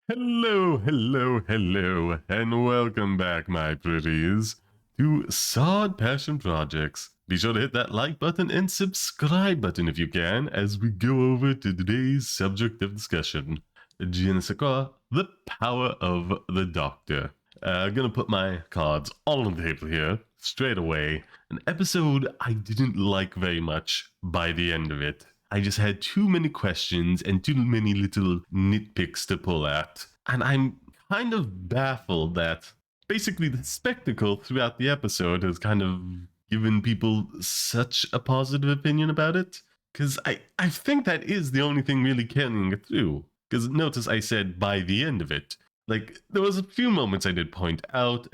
Hello, hello, hello, and welcome back, my pretties, to Sod Passion Projects. Be sure to hit that like button and subscribe button if you can, as we go over to today's subject of discussion. Je ne sais quoi, the power of the Doctor. Gonna put my cards all on the table here, straight away. An episode I didn't like very much by the end of it. I just had too many questions and too many little nitpicks to pull at. And I'm kind of baffled that basically the spectacle throughout the episode has kind of given people such a positive opinion about it. Because I think that is the only thing really carrying it through. Because notice I said by the end of it. Like, there was a few moments I did point out.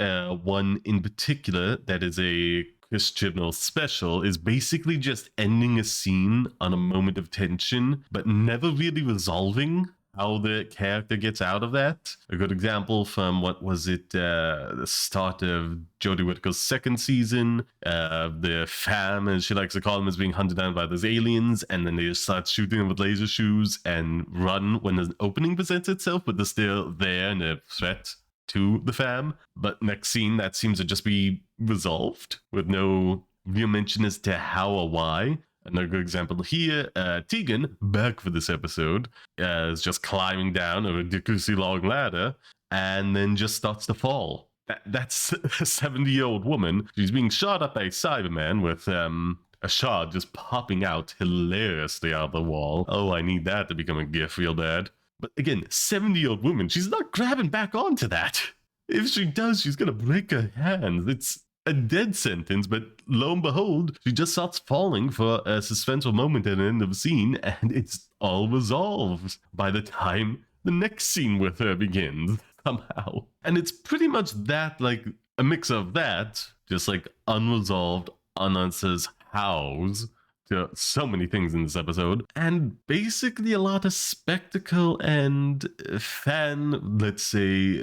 One in particular that is a Chris Chibnall special is basically just ending a scene on a moment of tension, but never really resolving how the character gets out of that. A good example from what was it, the start of Jodie Whittaker's second season, the fam, as she likes to call them, is being hunted down by those aliens, and then they just start shooting them with laser shoes and run when an opening presents itself, but they're still there and a threat to the fam. But next scene, that seems to just be resolved with no real mention as to how or why. Another good example here, Tegan, back for this episode, is just climbing down a ridiculously long ladder and then just starts to fall. That's a 70-year-old woman. She's being shot up by a Cyberman with a shard just popping out hilariously out of the wall. Oh, I need that to become a gif real bad. But again, 70-year-old woman, she's not grabbing back onto that. If she does, she's gonna break her hands. It's a dead sentence, but lo and behold, she just starts falling for a suspenseful moment at the end of the scene, and it's all resolved by the time the next scene with her begins, somehow. And it's pretty much that, like, a mix of that, just like unresolved, unanswered hows, to so many things in this episode, and basically a lot of spectacle and fan, let's say,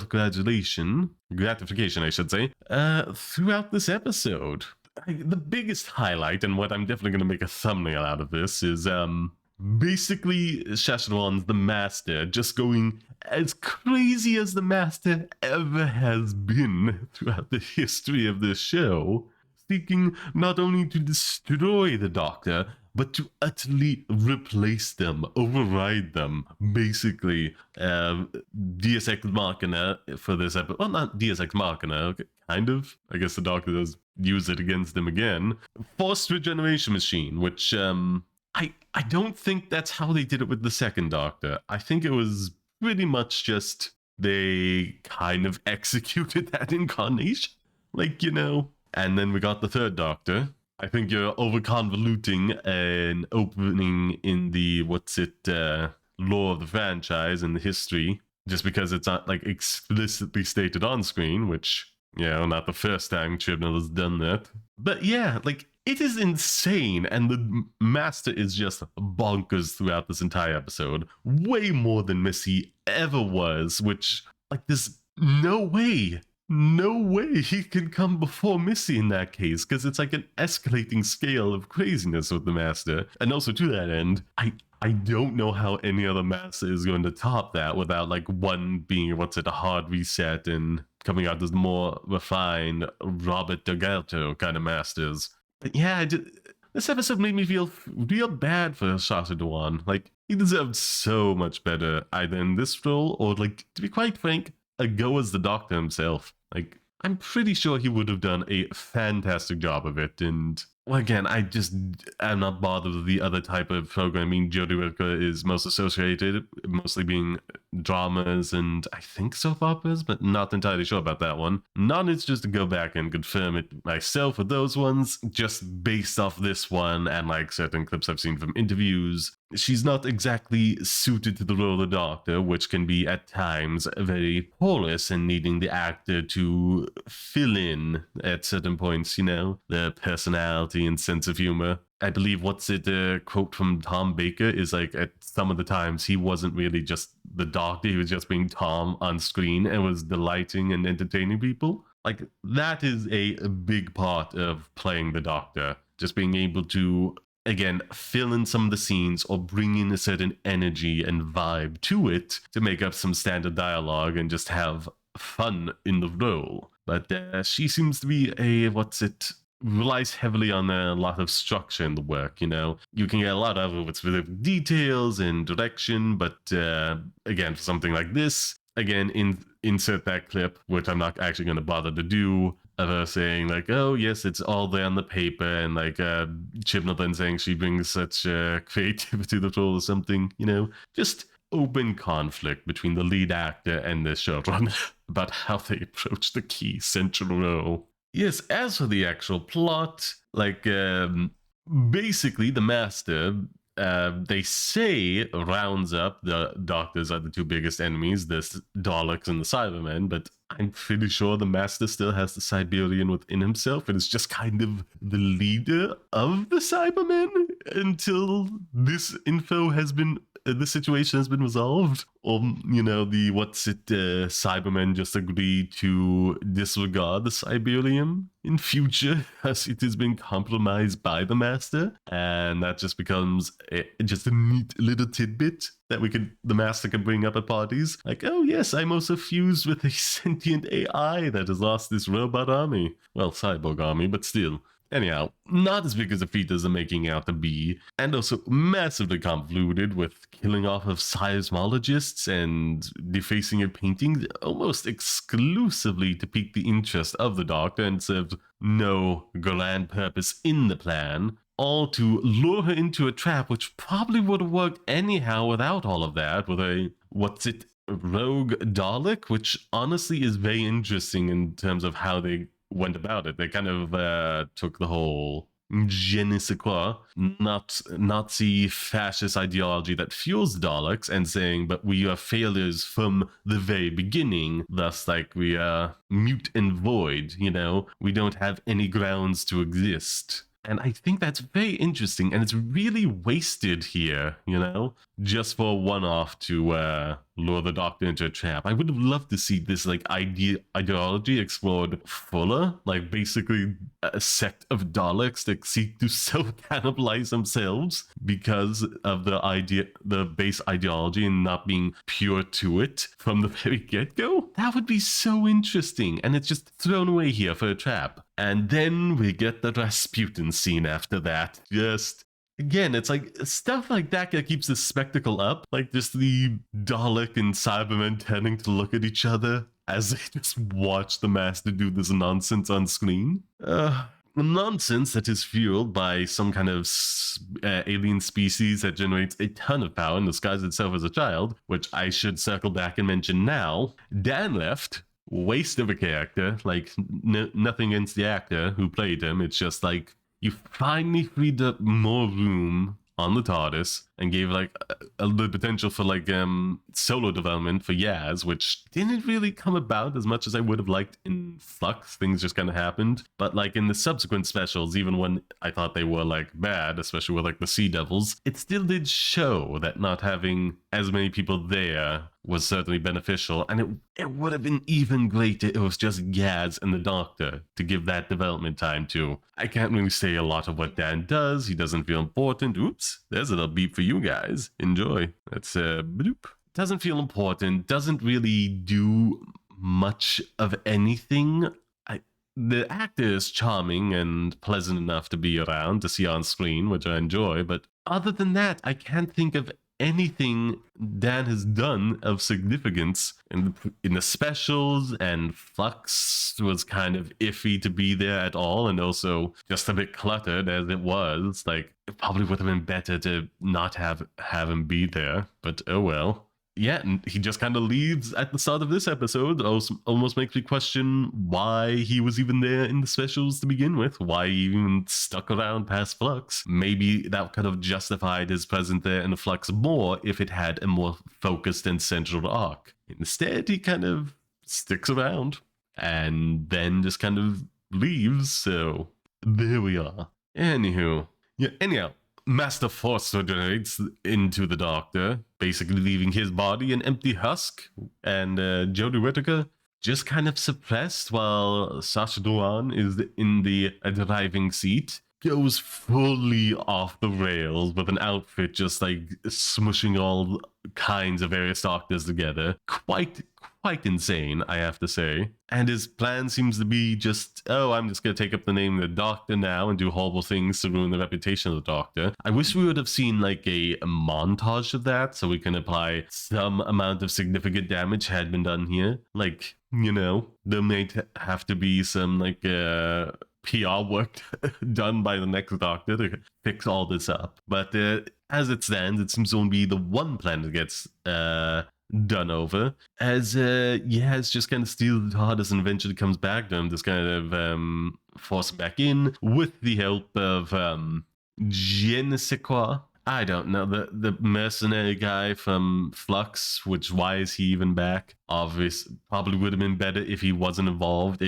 gratification, I should say, throughout this episode. The biggest highlight, and what I'm definitely going to make a thumbnail out of this, is basically Shashwan's the Master just going as crazy as the Master ever has been throughout the history of this show, seeking not only to destroy the Doctor, but to utterly replace them, override them, basically. Deus Ex Machina for this episode. Well, not Deus Ex Machina, okay, kind of. I guess the Doctor does use it against them again. Forced regeneration machine, which I don't think that's how they did it with the second Doctor. I think it was pretty much just they kind of executed that incarnation. Like, you know. And then we got the third Doctor. I think you're over-convoluting an opening in the, lore of the franchise and the history, just because it's not, like, explicitly stated on screen, which, not the first time Chibnall has done that. But yeah, like, it is insane, and the Master is just bonkers throughout this entire episode. Way more than Missy ever was, which, like, there's no way he can come before Missy in that case, because it's like an escalating scale of craziness with the Master. And also to that end, I don't know how any other Master is going to top that without like one being a hard reset and coming out as more refined Robert Delgado kind of Masters. But yeah, this episode made me feel real bad for Sacha Dhawan. Like, he deserved so much better either in this role or, like, to be quite frank, a go as the Doctor himself. Like, I'm pretty sure he would have done a fantastic job of it. And, well, again, I'm not bothered with the other type of programming Jodie Whittaker is most associated, mostly being dramas and I think soap operas, but not entirely sure about that one. Not it's just to go back and confirm it myself with those ones, just based off this one and like certain clips I've seen from interviews. She's not exactly suited to the role of the Doctor, which can be at times very porous and needing the actor to fill in at certain points, the personality and sense of humor. I believe quote from Tom Baker is like at some of the times he wasn't really just the Doctor, he was just being Tom on screen and was delighting and entertaining people. Like, that is a big part of playing the Doctor, just being able to again, fill in some of the scenes or bring in a certain energy and vibe to it to make up some standard dialogue and just have fun in the role. But she seems to be relies heavily on a lot of structure in the work, you know. You can get a lot of it with specific details and direction, but again, for something like this, again, insert that clip, which I'm not actually going to bother to do, of her saying like, oh yes, it's all there on the paper, and like Chibnall then saying she brings such creativity to the role or something, you know. Just open conflict between the lead actor and the showrunner about how they approach the key central role. Yes, as for the actual plot, like, basically the Master, they say, rounds up the Doctors are the two biggest enemies, the Daleks and the Cybermen, but I'm pretty sure the Master still has the Siberian within himself and is just kind of the leader of the Cybermen until this situation has been resolved. Or, you know, Cybermen just agree to disregard the Siberian in future as it has been compromised by the Master. And that just becomes just a neat little tidbit that the Master can bring up at parties. Like, oh yes, I'm also fused with a sentient AI that has lost this robot army. Well, cyborg army, but still. Anyhow, not as big as a feat as they're making out to be, and also massively convoluted with killing off of seismologists and defacing a painting almost exclusively to pique the interest of the Doctor and serve no grand purpose in the plan, all to lure her into a trap which probably would have worked anyhow without all of that, with a, rogue Dalek, which honestly is very interesting in terms of how they went about it. They kind of took the whole je ne sais quoi, not Nazi fascist ideology that fuels Daleks, and saying, but we are failures from the very beginning, thus like we are mute and void, you know, we don't have any grounds to exist. And I think that's very interesting, and it's really wasted here, you know, just for a one-off to lure the Doctor into a trap. I would have loved to see this like ideology explored fuller, like basically a sect of Daleks that seek to self-cannibalize themselves because of the base ideology and not being pure to it from the very get-go. That would be so interesting, and it's just thrown away here for a trap. And then we get the Rasputin scene after that. Just, again, it's like stuff like that keeps the spectacle up. Like just the Dalek and Cybermen tending to look at each other as they just watch the Master do this nonsense on screen. Nonsense that is fueled by some kind of alien species that generates a ton of power and disguises itself as a child, which I should circle back and mention now. Dan left. Waste of a character, like nothing against the actor who played him. It's just like you finally freed up more room on the TARDIS and gave like the potential for like solo development for Yaz, which didn't really come about as much as I would have liked in Flux. Things just kind of happened. But like in the subsequent specials, even when I thought they were like bad, especially with like the Sea Devils, it still did show that not having as many people there was certainly beneficial, and it would have been even greater if it was just Yaz and the Doctor to give that development time to. I can't really say a lot of what Dan does. He doesn't feel important. Oops, there's a little beep for you guys. Enjoy. That's bloop. Doesn't feel important, doesn't really do much of anything. The actor is charming and pleasant enough to be around, to see on screen, which I enjoy, but other than that, I can't think of anything Dan has done of significance in the specials, and Flux was kind of iffy to be there at all, and also just a bit cluttered as it was. Like, it probably would have been better to not have him be there, but oh well. Yeah, and he just kind of leaves at the start of this episode. Almost makes me question why he was even there in the specials to begin with, why he even stuck around past Flux. Maybe that could have justified his presence there in the Flux more if it had a more focused and central arc. Instead, he kind of sticks around and then just kind of leaves, so there we are. Anyhow, Master Force regenerates into the Doctor, basically leaving his body an empty husk, and Jodie Whittaker just kind of suppressed while Sacha Dhawan is in the driving seat, goes fully off the rails with an outfit just like smushing all kinds of various doctors together. Quite insane, I have to say. And his plan seems to be just, oh, I'm just going to take up the name of the Doctor now and do horrible things to ruin the reputation of the Doctor. I wish we would have seen like a montage of that so we can apply some amount of significant damage had been done here. Like, you know, there may have to be some like PR work done by the next Doctor to fix all this up. But as it stands, it seems to only be the one planet gets done over, as Yaz just kind of steals the TARDIS and eventually comes back to him, just kind of force him back in with the help of je ne sais quoi. I don't know, the mercenary guy from Flux, which why is he even back? Obviously, probably would have been better if he wasn't involved.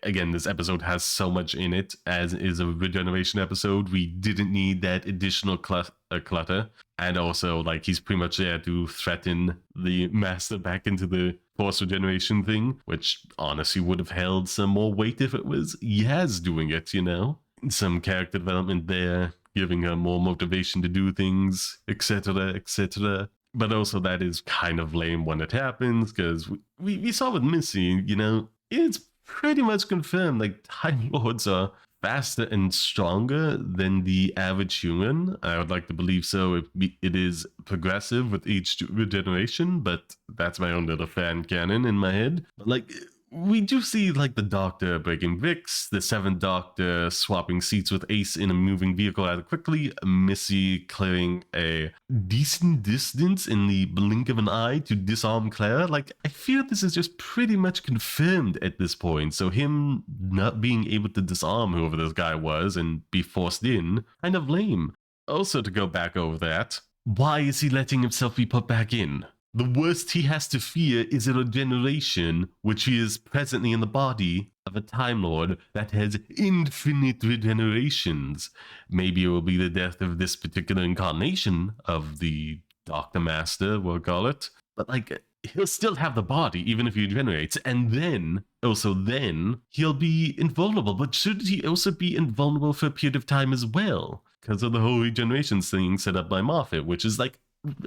Again, this episode has so much in it, as is a regeneration episode. We didn't need that additional clutter. And also, like, he's pretty much there to threaten the Master back into the Force regeneration thing, which honestly would have held some more weight if it was Yaz doing it, you know? Some character development there, giving her more motivation to do things, etc., etc. But also that is kind of lame when it happens, because we saw with Missy, you know, it's pretty much confirmed, like, Time Lords are faster and stronger than the average human. I would like to believe so. It is progressive with each regeneration, but that's my own little fan canon in my head. But, like, we do see, like, the Doctor breaking Vix, the 7th Doctor swapping seats with Ace in a moving vehicle rather quickly, Missy clearing a decent distance in the blink of an eye to disarm Claire. Like, I feel this is just pretty much confirmed at this point, so him not being able to disarm whoever this guy was and be forced in, kind of lame. Also, to go back over that, why is he letting himself be put back in? The worst he has to fear is a regeneration, which is presently in the body of a Time Lord that has infinite regenerations. Maybe it will be the death of this particular incarnation of the Doctor Master, we'll call it. But, like, he'll still have the body, even if he regenerates. And then, he'll be invulnerable. But should he also be invulnerable for a period of time as well? Because of the whole regeneration thing set up by Moffat, which is, like,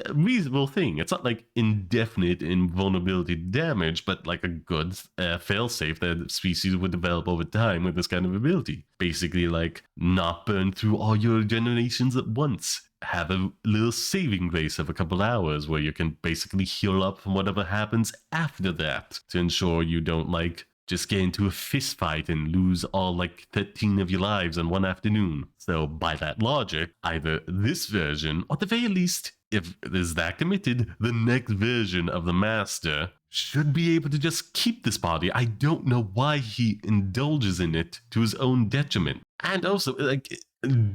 a reasonable thing. It's not like indefinite invulnerability to damage, but like a good failsafe that species would develop over time with this kind of ability. Basically, like, not burn through all your generations at once. Have a little saving grace of a couple hours where you can basically heal up from whatever happens after that to ensure you don't, like, just get into a fist fight and lose all, like, 13 of your lives in one afternoon. So by that logic, either this version, or at the very least, if it is that committed, the next version of the Master should be able to just keep this body. I don't know why he indulges in it to his own detriment. And also, like,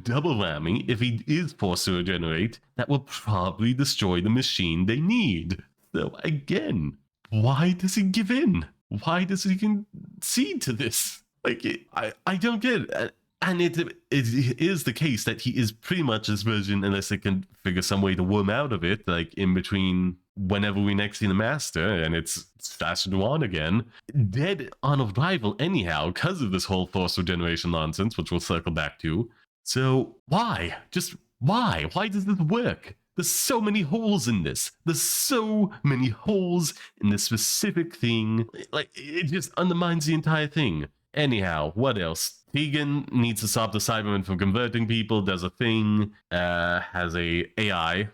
double whammy, if he is forced to regenerate, that will probably destroy the machine they need. So again, why does he give in? Why does he concede to this? Like, I don't get it. And it is the case that he is pretty much this version, unless they can figure some way to worm out of it, like in between whenever we next see the Master, and it's faster to on again, dead on arrival anyhow, because of this whole Force regeneration nonsense, which we'll circle back to. So why? Just why? Why does this work? There's so many holes in this. There's so many holes in this specific thing. Like, it just undermines the entire thing. Anyhow, what else? Tegan needs to stop the Cybermen from converting people, does a thing, has a AI,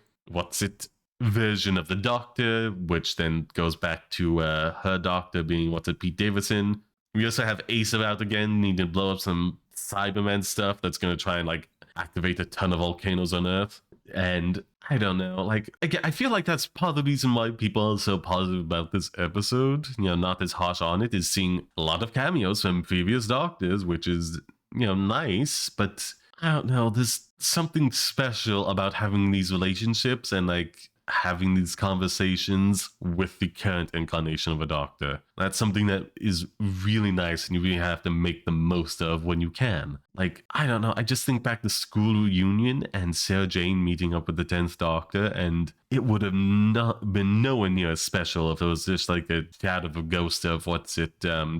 version of the Doctor, which then goes back to her Doctor being, Pete Davidson. We also have Ace out again, needing to blow up some Cybermen stuff that's going to try and, like, activate a ton of volcanoes on Earth. And I don't know, like, again, I feel like that's part of the reason why people are so positive about this episode, you know, not as harsh on it, is seeing a lot of cameos from previous Doctors, which is, you know, nice, but I don't know, there's something special about having these relationships and, like, having these conversations with the current incarnation of a Doctor. That's something that is really nice and you really have to make the most of when you can. Like, I don't know, I just think back to school reunion and Sarah Jane meeting up with the 10th Doctor, and it would have not been nowhere near as special if it was just like a shadow of a ghost of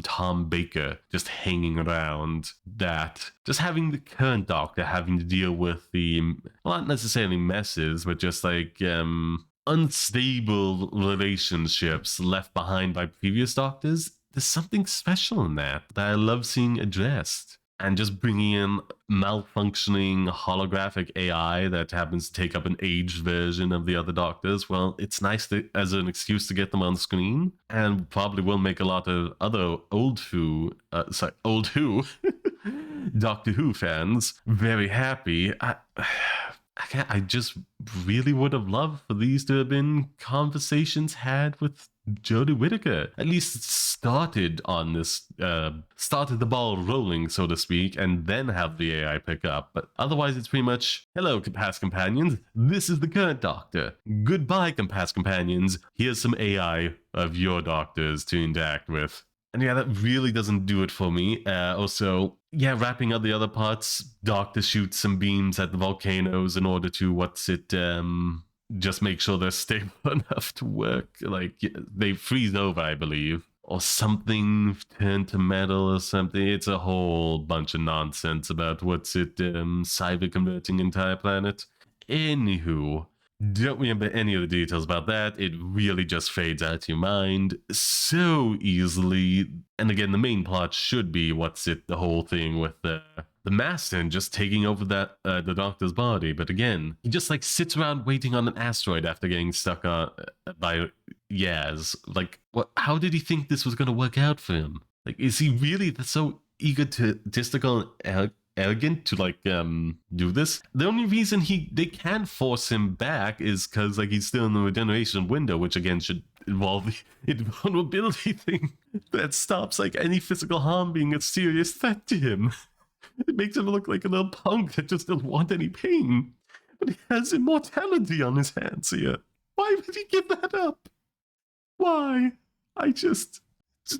Tom Baker just hanging around. That just having the current Doctor having to deal with the, well, not necessarily messes, but just like unstable relationships left behind by previous Doctors. There's something special in that I love seeing addressed. And just bringing in malfunctioning holographic AI that happens to take up an aged version of the other Doctors, well, it's nice as an excuse to get them on screen, and probably will make a lot of other old Who Doctor Who fans very happy. I just really would have loved for these to have been conversations had with Jodie Whittaker. At least started on this, started the ball rolling, so to speak, and then have the AI pick up. But otherwise, it's pretty much, hello, past companions. This is the current Doctor. Goodbye, past companions. Here's some AI of your Doctors to interact with. And yeah, that really doesn't do it for me. Also, yeah, wrapping up the other parts, Doctor shoots some beams at the volcanoes in order to, just make sure they're stable enough to work. Like, they freeze over, I believe. Or something turned to metal or something. It's a whole bunch of nonsense about cyber converting entire planet. Anywho, don't remember any of the details about that. It really just fades out of your mind so easily. And again, the main plot should be the whole thing with the Master just taking over the Doctor's body. But again, he just like sits around waiting on an asteroid after getting stuck on by Yaz. Like, what? How did he think this was going to work out for him? Like, is he really so egotistical and arrogant to do this? The only reason they can't force him back is because like he's still in the regeneration window, which again should involve the invulnerability thing that stops like any physical harm being a serious threat to him. It makes him look like a little punk that just doesn't want any pain. But he has immortality on his hands here. Why would he give that up? Why?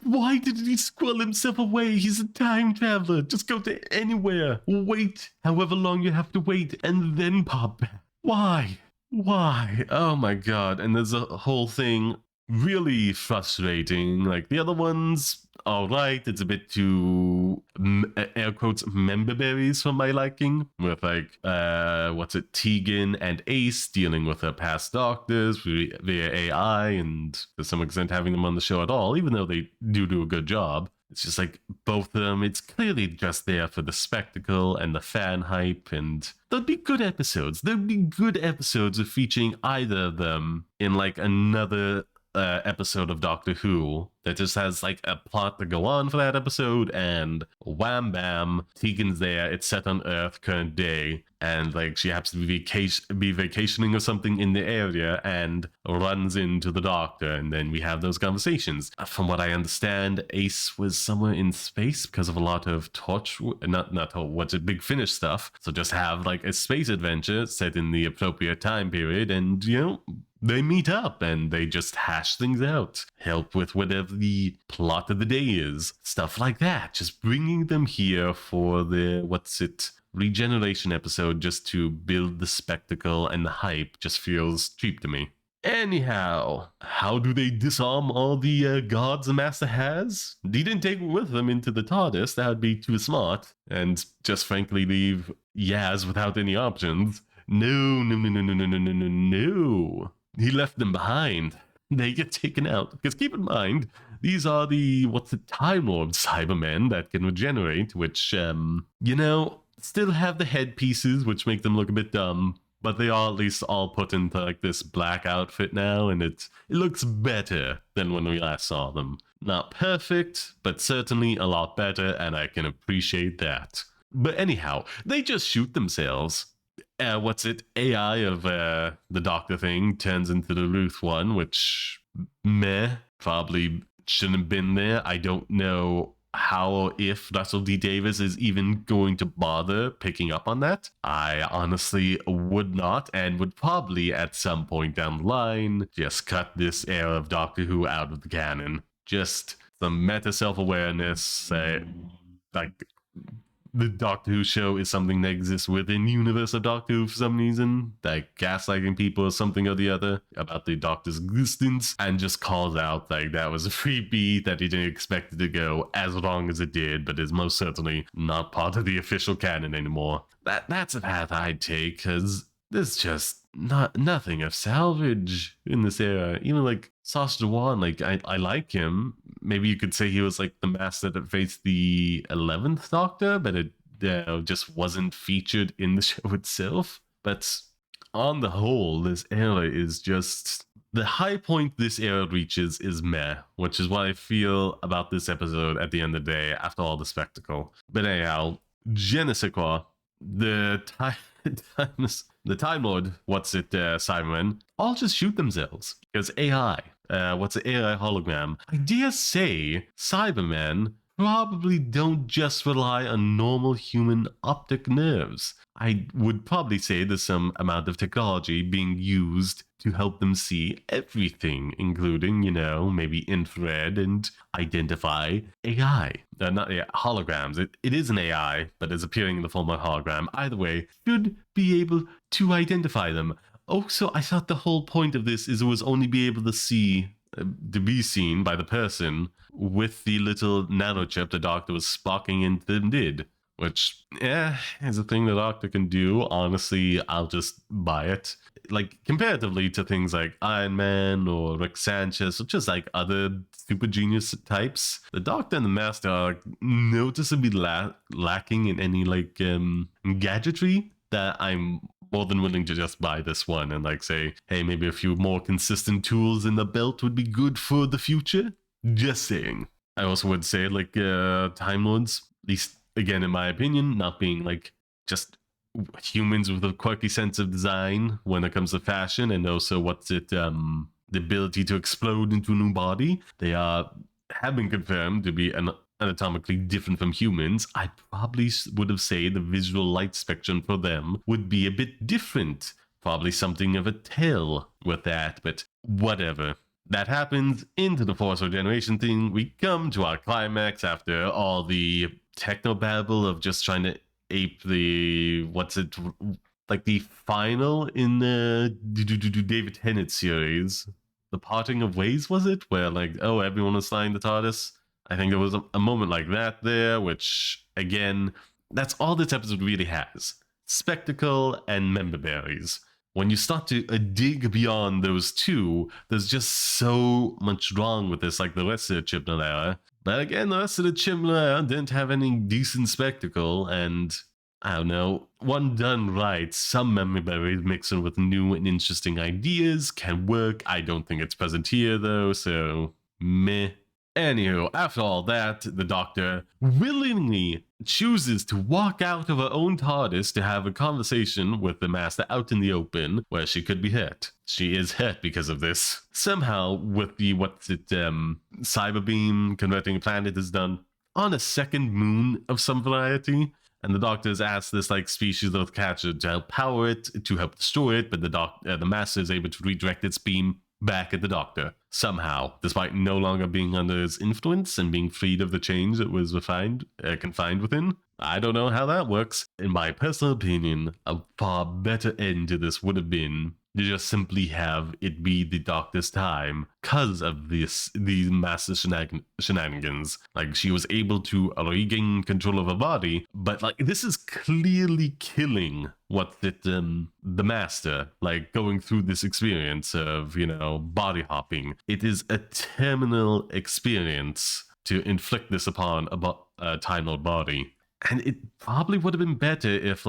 Why did he squirrel himself away? He's a time traveler. Just go to anywhere. Wait however long you have to wait and then pop back. Why? Why? Oh my god. And there's a whole thing really frustrating. Like the other ones, all right, it's a bit too air quotes member berries for my liking, with like Tegan and Ace dealing with their past Doctors via AI, and to some extent having them on the show at all, even though they do a good job. It's just like both of them, it's clearly just there for the spectacle and the fan hype, and there'd be good episodes. There'd be good episodes of featuring either of them in like another episode of Doctor Who that just has like a plot to go on for that episode, and wham bam, Tegan's there, it's set on Earth, current day, and like she happens to be vacationing or something in the area and runs into the Doctor, and then we have those conversations. From what I understand, Ace was somewhere in space because of a lot of Big Finish stuff, so just have like a space adventure set in the appropriate time period, and they meet up and they just hash things out, help with whatever the plot of the day is, stuff like that. Just bringing them here for the regeneration episode just to build the spectacle and the hype just feels cheap to me. Anyhow, how do they disarm all the gods the Master has? He didn't take with them into the TARDIS, that would be too smart, and just frankly leave Yaz without any options. No. He left them behind. They get taken out. Because keep in mind, these are the Time Lord Cybermen that can regenerate, which, still have the headpieces, which make them look a bit dumb, but they are at least all put into like this black outfit now, and it looks better than when we last saw them. Not perfect, but certainly a lot better, and I can appreciate that. But anyhow, they just shoot themselves. AI of the Doctor thing turns into the Ruth one, which probably shouldn't have been there. I don't know how or if Russell D. Davies is even going to bother picking up on that. I honestly would not, and would probably at some point down the line just cut this era of Doctor Who out of the canon. Just some meta self-awareness, the Doctor Who show is something that exists within the universe of Doctor Who for some reason, like gaslighting people or something or the other about the Doctor's existence, and just calls out like that was a free beat, that he didn't expect it to go as long as it did, but is most certainly not part of the official canon anymore. That's a path I'd take, because there's just nothing of salvage in this era. Even like Sacha Dhawan, like I like him. Maybe you could say he was like the master that faced the 11th Doctor, but it just wasn't featured in the show itself. But on the whole, this era is just the high point this era reaches is meh, which is what I feel about this episode at the end of the day after all the spectacle. But anyhow, je ne sais quoi. The Time Lord, Cybermen, all just shoot themselves because AI. What's an AI hologram? I dare say Cybermen probably don't just rely on normal human optic nerves. I would probably say there's some amount of technology being used to help them see everything, including, maybe infrared and identify AI. Not AI, holograms. It is an AI, but is appearing in the form of a hologram. Either way, should be able to identify them. Also, I thought the whole point of this is it was only be able to be seen by the person with the little nanochip the Doctor was sparking into them did. Which, is a thing the Doctor can do. Honestly, I'll just buy it. Like, comparatively to things like Iron Man or Rick Sanchez, or just like other super genius types, the Doctor and the Master are noticeably lacking in any, like, gadgetry that I'm more than willing to just buy this one and, like, say, hey, maybe a few more consistent tools in the belt would be good for the future. Just saying. I also would say, like, Time Lords, at least again, in my opinion, not being like just humans with a quirky sense of design when it comes to fashion, and also the ability to explode into a new body. They have been confirmed to be anatomically different from humans. I probably would have said the visual light spectrum for them would be a bit different. Probably something of a tell with that, but whatever. That happens into the Force Regeneration thing. We come to our climax after all the technobabble of just trying to ape the the final in the David Tennant series, The Parting of Ways, was it? Where everyone was flying the TARDIS. I think there was a moment like that there, which again, that's all this episode really has: spectacle and member berries. When you start to dig beyond those two, there's just so much wrong with this, like the rest of the Chibnall era. But again, the rest of the Chibnall era didn't have any decent spectacle, and I don't know, one done right, some memory berries mixing with new and interesting ideas can work. I don't think it's present here though, so meh. Anywho, after all that, the Doctor willingly chooses to walk out of her own TARDIS to have a conversation with the Master out in the open, where she could be hurt. She is hurt because of this. Somehow, with the, cyber beam converting a planet is done on a second moon of some variety, and the Doctor has asked this, species of catcher to help power it, to help destroy it, but the Master is able to redirect its beam back at the Doctor, somehow, despite no longer being under his influence and being freed of the chains it was confined within. I don't know how that works. In my personal opinion, a far better end to this would have been to just simply have it be the Doctor's time because of these master shenanigans. She was able to regain control of her body, but this is clearly killing the Master, going through this experience of, body hopping. It is a terminal experience to inflict this upon a Time Lord body. And it probably would have been better if,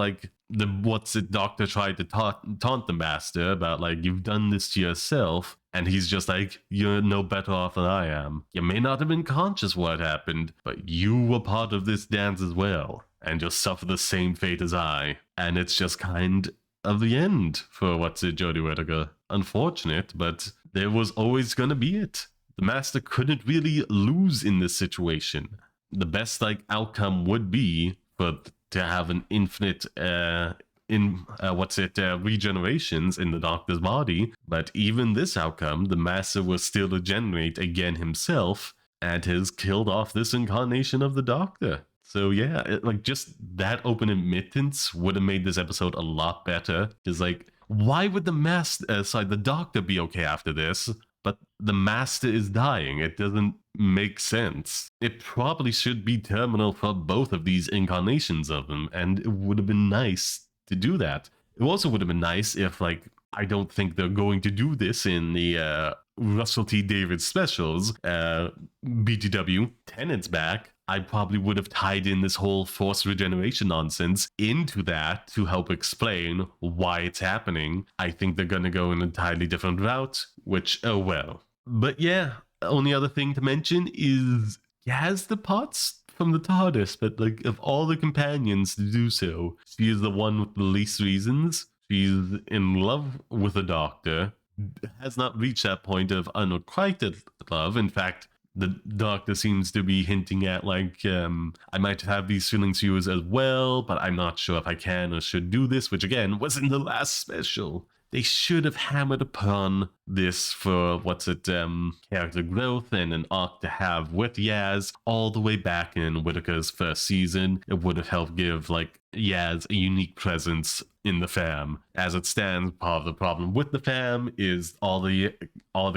the Doctor tried to taunt the Master about, you've done this to yourself, and he's just you're no better off than I am. You may not have been conscious what happened, but you were part of this dance as well, and you'll suffer the same fate as I. And it's just kind of the end for Jodie Whittaker. Unfortunate, but there was always gonna be it. The Master couldn't really lose in this situation. The best outcome would be to have an infinite regenerations in the Doctor's body, but even this outcome, the Master will still regenerate again himself and has killed off this incarnation of the Doctor. So yeah, like just that open admittance would have made this episode a lot better. Because like, why would the doctor be okay after this, but the master is dying? It doesn't make sense. It probably should be terminal for both of these incarnations of them, and it would have been nice to do that. It also would have been nice if, like, I don't think they're going to do this in the Russell T Davies specials. BTW, Tennant's back. I probably would have tied in this whole force regeneration nonsense into that to help explain why it's happening. I think they're going to go an entirely different route, which, oh well. But yeah, only other thing to mention is Yaz the Potts from the TARDIS, but like of all the companions to do so, she is the one with the least reasons. She's in love with the Doctor, has not reached that point of unrequited love. In fact, the Doctor seems to be hinting at, like, I might have these feelings for you as well, but I'm not sure if I can or should do this, which again was in the last special. They should have hammered upon this for character growth and an arc to have with Yaz all the way back in Whittaker's first season. It would have helped give like Yaz a unique presence in the fam. As it stands, part of the problem with the fam is all the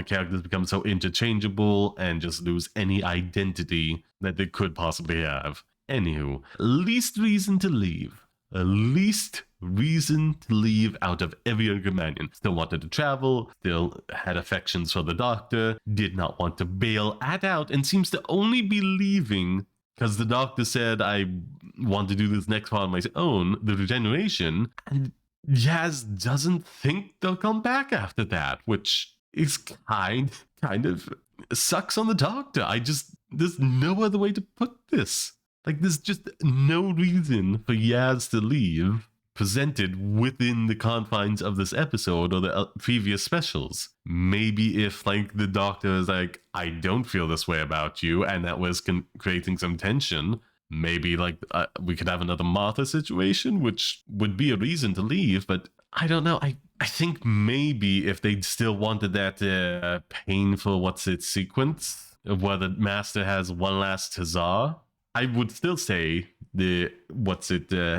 characters become so interchangeable and just lose any identity that they could possibly have. Anywho, least reason to leave. Least reason to leave out of every other companion. Still wanted to travel, still had affections for the Doctor, did not want to bail out, and seems to only be leaving because the Doctor said, I want to do this next part on my own, the regeneration, and Yaz doesn't think they'll come back after that, which is kind of sucks on the Doctor. There's no other way to put this. Like, there's just no reason for Yaz to leave presented within the confines of this episode or the previous specials. Maybe if, like, the Doctor is like, I don't feel this way about you, and that was creating some tension, maybe, like, we could have another Martha situation, which would be a reason to leave, but I don't know. I think maybe if they still wanted that painful sequence of where the Master has one last huzzah, I would still say the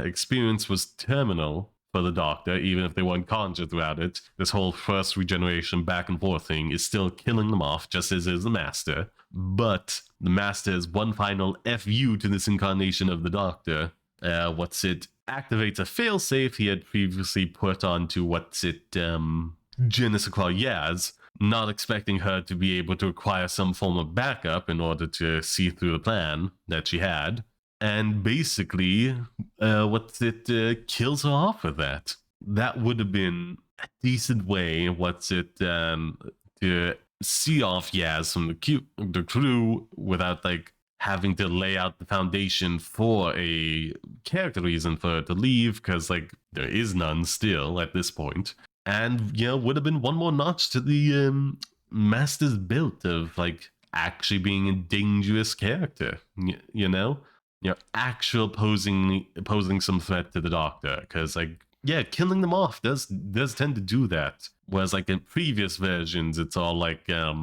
experience was terminal for the Doctor, even if they weren't conscious throughout it. This whole first regeneration back and forth thing is still killing them off, just as is the Master. But the Master is one final FU to this incarnation of the Doctor. Activates a failsafe he had previously put onto Genesis Yaz, not expecting her to be able to acquire some form of backup in order to see through the plan that she had. And basically, kills her off with that. That would have been a decent way, to see off Yaz from the crew without, like, having to lay out the foundation for a character reason for her to leave, because, like, there is none still at this point. And, would have been one more notch to the Master's belt of, like, actually being a dangerous character, actual posing some threat to the Doctor. Because, like, killing them off does tend to do that. Whereas, like, in previous versions, it's all like, year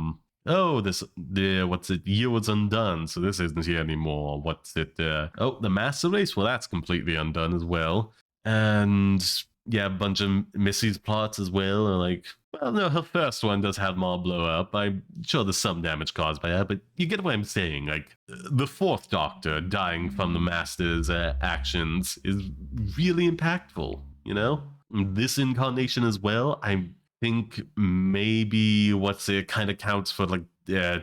was undone, so this isn't here anymore. The Master Race? Well, that's completely undone as well. And a bunch of Missy's plots as well are like, well, no, her first one does have more blow up. I'm sure there's some damage caused by her, but you get what I'm saying. Like, the fourth Doctor dying from the Master's actions is really impactful, This incarnation as well, I think maybe kind of counts for, like,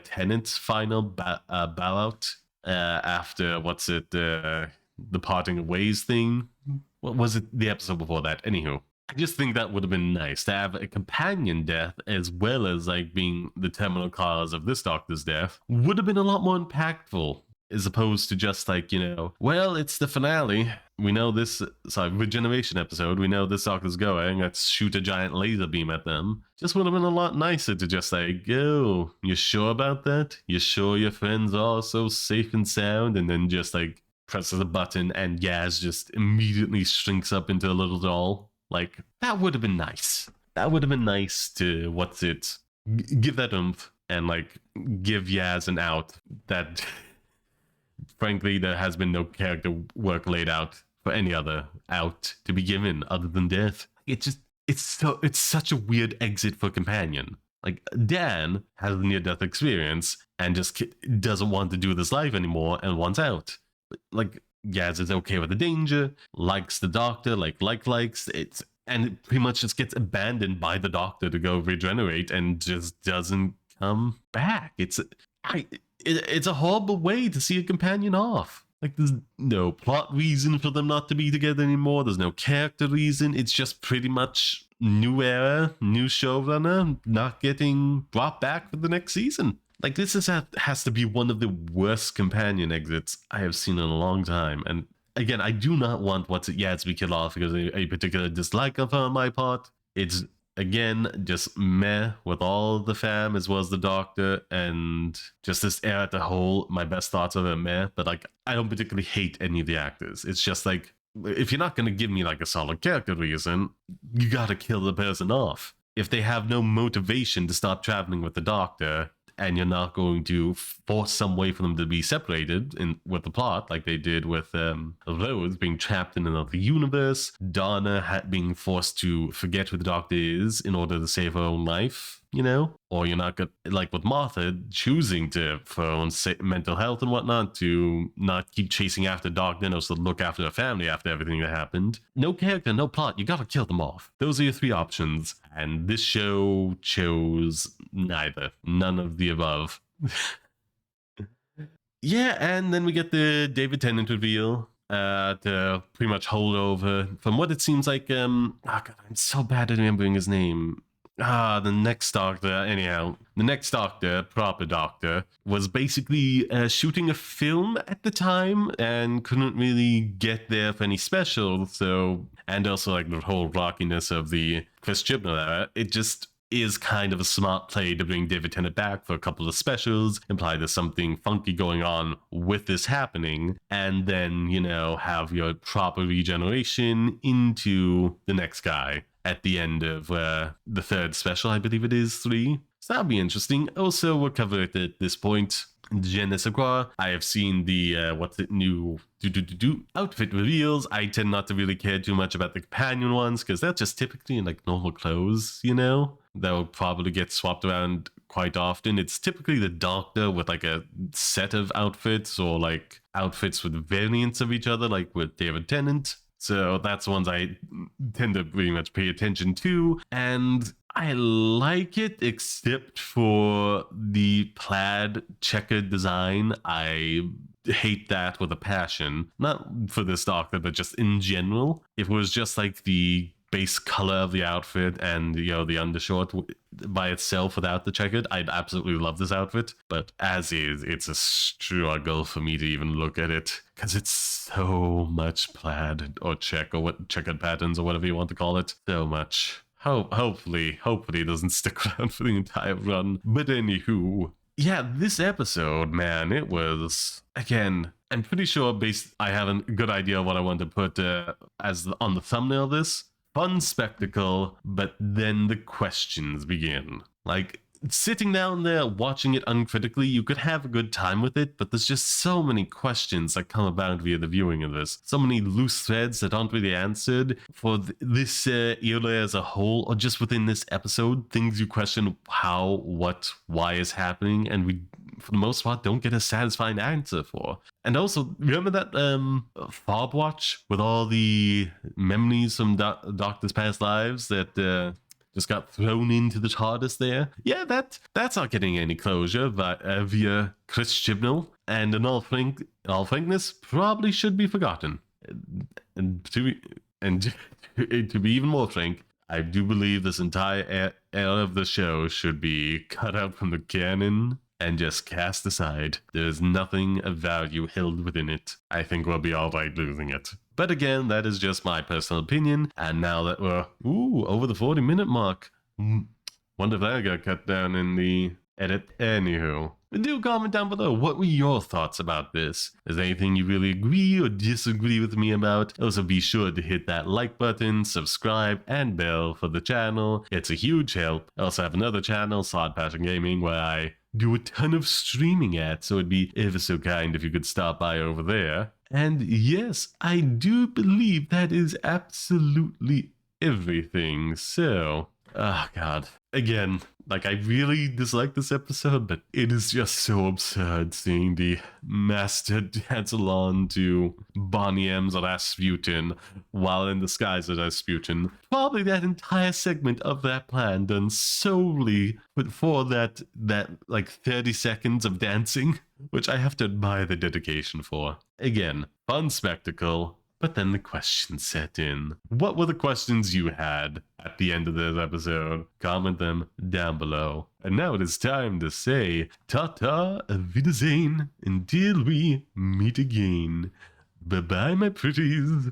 Tennant's final bow out after the parting of ways thing. What was it? The episode before that. Anywho, I just think that would have been nice to have a companion death as well as, like, being the terminal cause of this Doctor's death. Would have been a lot more impactful as opposed to just, like, well, it's the finale. We know this, regeneration episode. We know this Doctor's going. Let's shoot a giant laser beam at them. Just would have been a lot nicer to just, like, oh, you sure about that? You sure your friends are so safe and sound? And then just, like, presses a button and Yaz just immediately shrinks up into a little doll. Like, that would have been nice. That would have been nice to, give that oomph and, like, give Yaz an out that frankly, there has been no character work laid out for any other out to be given other than death. It's such a weird exit for companion. Like, Dan has a near-death experience and just doesn't want to do this life anymore and wants out. Like, Yaz is okay with the danger, likes the doctor, likes it, and it pretty much just gets abandoned by the doctor to go regenerate and just doesn't come back. It's a horrible way to see a companion off. Like, there's no plot reason for them not to be together anymore. There's no character reason. It's just pretty much new era, new showrunner, not getting brought back for the next season. Like, this has to be one of the worst companion exits I have seen in a long time. And again, I do not want Yaz to be killed off because of a particular dislike of her on my part. It's, again, just meh with all the fam as well as the doctor, and just this era as a whole. My best thoughts of it, meh. But like, I don't particularly hate any of the actors. It's just like, if you're not going to give me like a solid character reason, you gotta kill the person off. If they have no motivation to stop traveling with the doctor, and you're not going to force some way for them to be separated with the plot, like they did with Rose being trapped in another universe, Donna being forced to forget who the doctor is in order to save her own life, you know? Or you're not going to, like with Martha, choosing to, for her own mental health and whatnot, to not keep chasing after Doctor and also look after her family after everything that happened. No character, no plot, you gotta kill them off. Those are your three options. And this show chose neither. None of the above. Yeah, and then we get the David Tennant reveal to pretty much hold over from what it seems like. Oh God, I'm so bad at remembering his name. The next doctor, anyhow, the next doctor, proper doctor, was basically shooting a film at the time and couldn't really get there for any specials. So, and also like the whole rockiness of the Chris Chibnall era, it just is kind of a smart play to bring David Tennant back for a couple of specials, imply there's something funky going on with this happening, and then, you know, have your proper regeneration into the next guy at the end of the third special, I believe it is 3. So that'll be interesting. Also, we'll cover it at this point. Je ne sais quoi. I have seen the new outfit reveals. I tend not to really care too much about the companion ones because they're just typically in like normal clothes, you know? That will probably get swapped around quite often. It's typically the doctor with like a set of outfits or like outfits with variants of each other, like with David Tennant. So that's the ones I tend to pretty much pay attention to. And I like it, except for the plaid checkered design. I hate that with a passion. Not for this doctor, but just in general. If it was just like the base color of the outfit and, you know, the undershort by itself without the checkered, I'd absolutely love this outfit. But as is, it's a struggle for me to even look at it because it's so much plaid or checkered patterns or whatever you want to call it. So much. Hopefully it doesn't stick around for the entire run. But anywho, yeah, this episode, man, it was, again, I'm pretty sure I have a good idea of what I want to put on the thumbnail of this. Fun spectacle, but then the questions begin. Like, sitting down there watching it uncritically, you could have a good time with it, but there's just so many questions that come about via the viewing of this. So many loose threads that aren't really answered for this era as a whole, or just within this episode. Things you question how, what, why is happening, and we, for the most part, don't get a satisfying answer for. And also, remember that fob watch with all the memories from Doctor's past lives that just got thrown into the TARDIS there? Yeah, that's not getting any closure via Chris Chibnall, and in all frankness, probably should be forgotten. And to be even more frank, I do believe this entire era of the show should be cut out from the canon and just cast aside. There's nothing of value held within it. I think we'll be alright losing it. But again, that is just my personal opinion. And now that we're over the 40-minute mark, wonder if that got cut down in the edit. Anywho, do comment down below. What were your thoughts about this? Is there anything you really agree or disagree with me about? Also, be sure to hit that like button, subscribe, and bell for the channel. It's a huge help. I also have another channel, Sod Passion Gaming, where I do a ton of streaming at, so it'd be ever so kind if you could stop by over there. And yes, I do believe that is absolutely everything. So, oh god. Again, like, I really dislike this episode, but it is just so absurd seeing the master dance along to Boney M's Rasputin while in disguise as Rasputin. Probably that entire segment of that plan done solely for that like 30 seconds of dancing, which I have to admire the dedication for. Again, fun spectacle. But then the questions set in. What were the questions you had at the end of this episode? Comment them down below. And now it is time to say ta-ta, Wiedersehen, until we meet again. Bye-bye, my pretties.